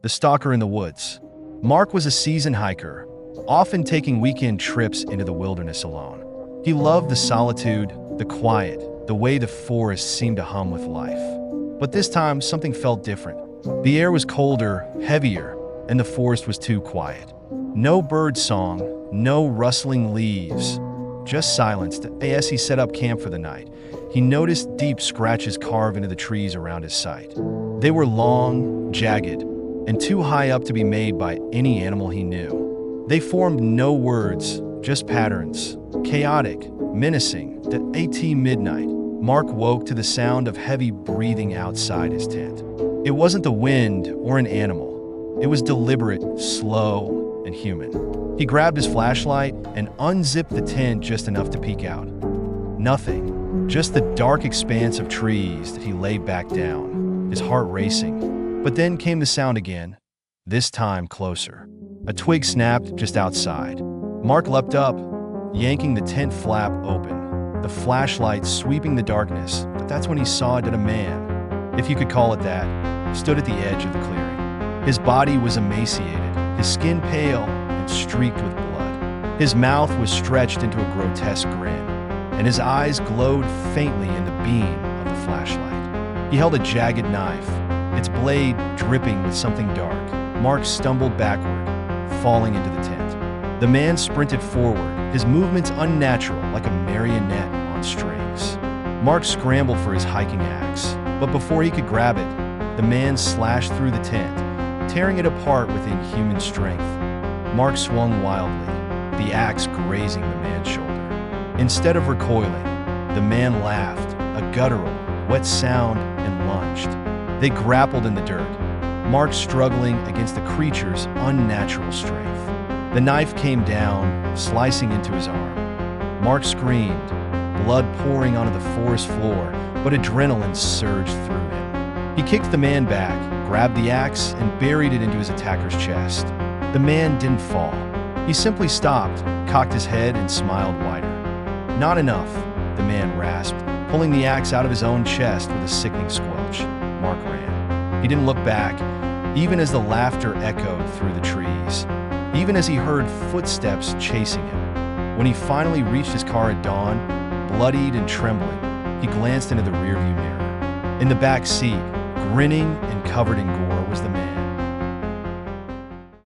The Stalker in the Woods. Mark was a seasoned hiker, often taking weekend trips into the wilderness alone. He loved the solitude, the quiet, the way the forest seemed to hum with life. But this time, something felt different. The air was colder, heavier, and the forest was too quiet. No bird song, no rustling leaves, just silence. As he set up camp for the night, he noticed deep scratches carve into the trees around his site. They were long, jagged, and too high up to be made by any animal he knew. They formed no words, just patterns, chaotic, menacing. At midnight, Mark woke to the sound of heavy breathing outside his tent. It wasn't the wind or an animal. It was deliberate, slow, and human. He grabbed his flashlight and unzipped the tent just enough to peek out. Nothing, just the dark expanse of trees that he laid back down, his heart racing. But then came the sound again, this time closer. A twig snapped just outside. Mark leapt up, yanking the tent flap open, the flashlight sweeping the darkness. But that's when he saw that a man, if you could call it that, stood at the edge of the clearing. His body was emaciated, his skin pale and streaked with blood. His mouth was stretched into a grotesque grin, and his eyes glowed faintly in the beam of the flashlight. He held a jagged knife, its blade dripping with something dark. Mark stumbled backward, falling into the tent. The man sprinted forward, his movements unnatural like a marionette on strings. Mark scrambled for his hiking axe, but before he could grab it, the man slashed through the tent, tearing it apart with inhuman strength. Mark swung wildly, the axe grazing the man's shoulder. Instead of recoiling, the man laughed, a guttural, wet sound, and lunged. They grappled in the dirt, Mark struggling against the creature's unnatural strength. The knife came down, slicing into his arm. Mark screamed, blood pouring onto the forest floor, but adrenaline surged through him. He kicked the man back, grabbed the axe, and buried it into his attacker's chest. The man didn't fall. He simply stopped, cocked his head, and smiled wider. Not enough, the man rasped, pulling the axe out of his own chest with a sickening squelch. Mark ran. He didn't look back, even as the laughter echoed through the trees, even as he heard footsteps chasing him. When he finally reached his car at dawn, bloodied and trembling, he glanced into the rearview mirror. In the back seat, grinning and covered in gore,